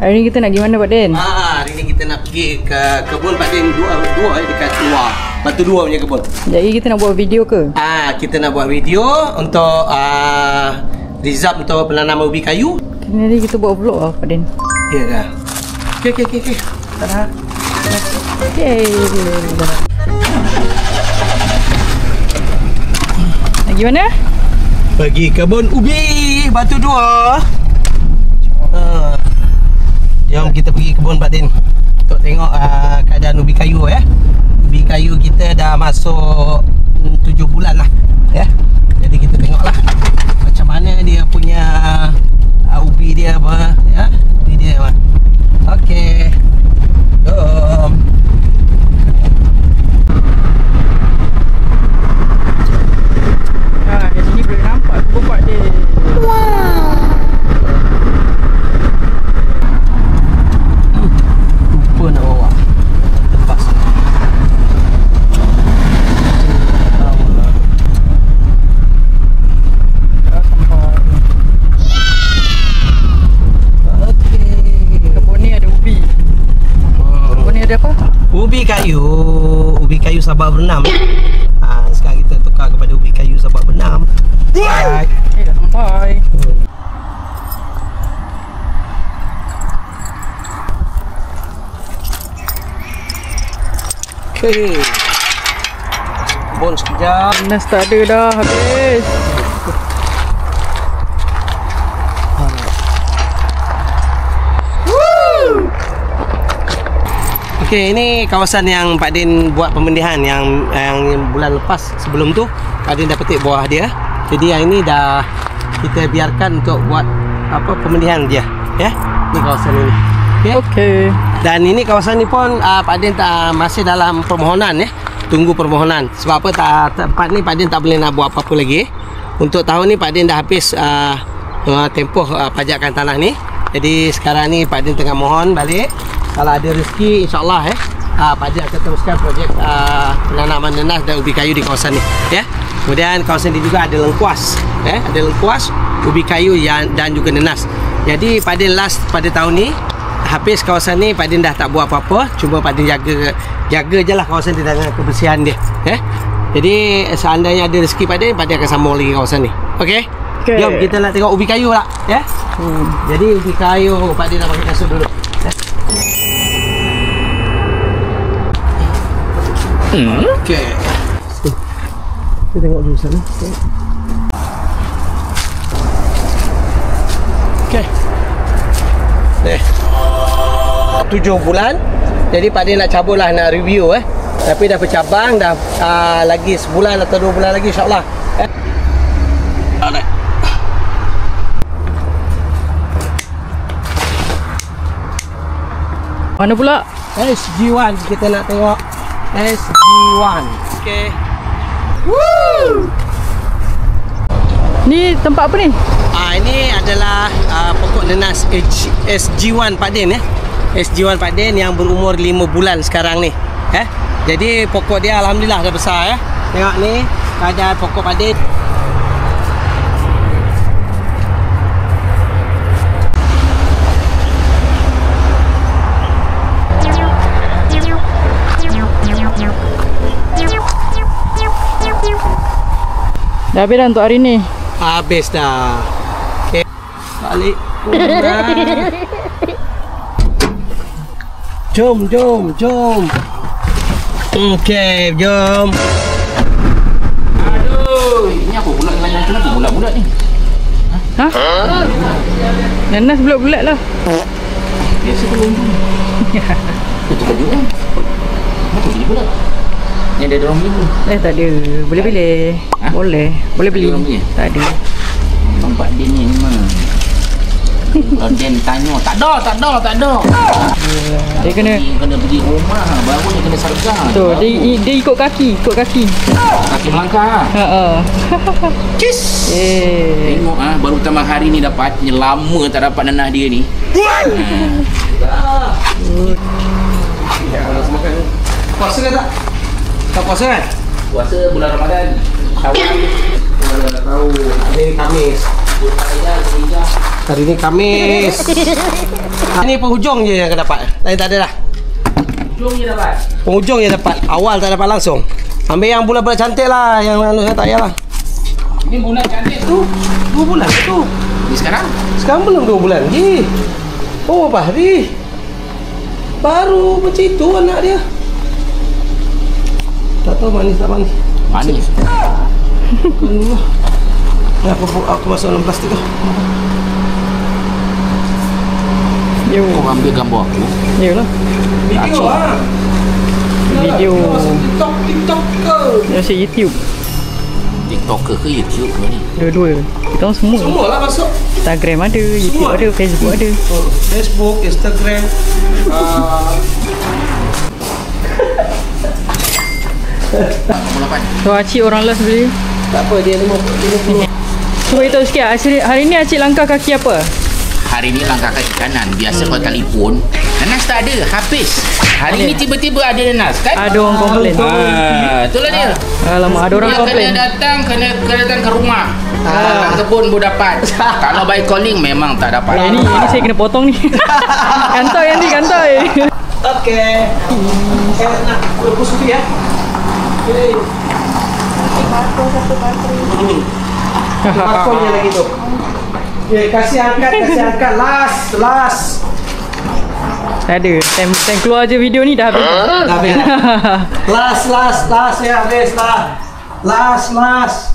Hari ni kita nak pergi mana Pak Din? Hari ni kita nak pergi ke kebun Pak Din dua dekat luar. Batu Dua punya kebun. Jadi kita nak buat video ke? Kita nak buat video untuk result untuk penanaman ubi kayu. Nanti kita buat vlog lah Pak Din. Ya dah. Okey. Tada. Okey. Nak pergi mana? Pergi kebun ubi Batu Dua. Jom kita pergi kebun Pak Din untuk tengok keadaan ubi kayu ya. Ubi kayu kita dah masuk 7 bulan lah ya. Jadi kita tengoklah macam mana dia punya ubi dia apa ya. Ubi dia apa. Okey. Jom. Di sini boleh nampak kebun Pak Din. Lupa nak bawa lepas. Kebun ni ada ubi. Kebun ni ada apa? Ubi kayu Sabah Bernam. Sekarang kita tukar kepada ubi kayu Sabah Bernam. Right. Dah sampai. Okey. Kebun sekejap. Panas tak ada dah, habis. Okey, ini kawasan yang Pak Din buat pembendihan yang bulan lepas. Sebelum tu Pak Din dah petik buah dia. Jadi yang ini dah kita biarkan untuk buat pembendihan dia ya. Ini kawasan ini. Okey. Dan ini kawasan ni pun Pak Din masih dalam permohonan ya. Tunggu permohonan. Sebab apa tempat ni Pak Din tak boleh nak buat apa-apa lagi. Untuk tahun ni Pak Din dah habis tempoh pajakan tanah ni. Jadi sekarang ni Pak Din tengah mohon balik. Kalau ada rezeki insya-Allah Pak Din akan teruskan projek penanaman nenas dan ubi kayu di kawasan ni ya. Kemudian kawasan ni juga ada lengkuas ya, ada lengkuas, ubi kayu dan juga nenas. Jadi Pak Din last pada tahun ni habis kawasan ni Pak Din dah tak buat apa-apa, cuma Pak Din jaga je lah kawasan dia dengan kebersihan dia ya. Jadi seandainya ada rezeki Pak Din akan sambung lagi kawasan ni. Okey. Jom kita nak tengok ubi kayu lah ya. Jadi ubi kayu Pak Din nak pakai kasut dulu ya. Okey. Kita tengok dulu sana. Okey. 7 bulan. Jadi Pak Din nak cabut lah, nak review Tapi dah bercabang dah lagi sebulan atau 2 bulan lagi insya-Allah. Mana pula? SG1 kita nak tengok. SG1. Okey. Woo! Ni tempat apa ni? Ini adalah pokok nenas SG1 Pak Din ya. SG1 Pak Din yang berumur 5 bulan sekarang ni. Jadi pokok dia alhamdulillah dah besar ya. Tengok ni keadaan pokok Pak Din. Dah habis dah untuk hari ni? Habis dah. Okey. Balik. Jom. Okey, jom. Aduh, ini apa pula dengan kenapa bulat-bulat ni? Ha? Nanas bulat-bulat lah. Biasa belum tu. Itu baju kan? Kenapa beli pula? Yang ada orang beli tu? Tak ada. Boleh pilih. Ha? Boleh beli. Orang beli? Tak ada. Nampak dia ni memang. Kalau dia tanya, tak ada. Dia kena pergi rumah, baru dia kena sarga. tu, dia ikut kaki. Kaki melangkah. Kiss. Tengok baru pertama hari ni dapat. Lama tak dapat nanah dia ni. Puasa ke tak? Tak puasa kan? Puasa bulan Ramadan. Syawal. Tahu. Hari Khamis. Bulan Ramadan, Hijrah. Hari ni Khamis. Ini penghujung je yang akan dapat. Lain tak ada dah. Jom je dapat. Penghujung je dapat. Awal tak dapat langsung. Ambil yang bulan-bulan cantik lah. Yang lalu tak payah lah. Ini bulan cantik tu. 2 bulan tu. Ni sekarang? Sekarang belum 2 bulan lagi. Oh, berapa hari? Baru macam itu anak dia. Tak tahu manis tak manis. Manis. Aduh. Aku masuk dalam plastik tu. Yo. Kau ambil gambar aku. Yalah. Video ah. Video. TikTok ke? Masuk YouTube. TikToker ke YouTube ke ni? Dua-dua. Kita orang semua. Semua lah masuk. Instagram ada, YouTube ada, Facebook ada. Facebook, Instagram. So Acik orang last beli. Tak apa, dia 50. Cuba beritahu sikit, hari ni Acik langkah kaki apa? Hari ni langkah kaki kanan. Biasa kau telefon, nanas tak ada, habis. Hari ni tiba-tiba ada nanas kan? Ada orang komplain. Itulah dia. Alamak, ada orang Dia komplain. kena datang ke rumah. Datang kebun baru dapat. Kalau by calling memang tak dapat. Ini saya kena potong ni. Kantoi nanti, kantoi. Okey. Nak rebus dulu ya. Okey. Bakul je lagi tu. Okey, kasih angkat. Last. Tak ada. Time keluar je video ni dah habis. Dah habis. Last ya, habis lah. Last.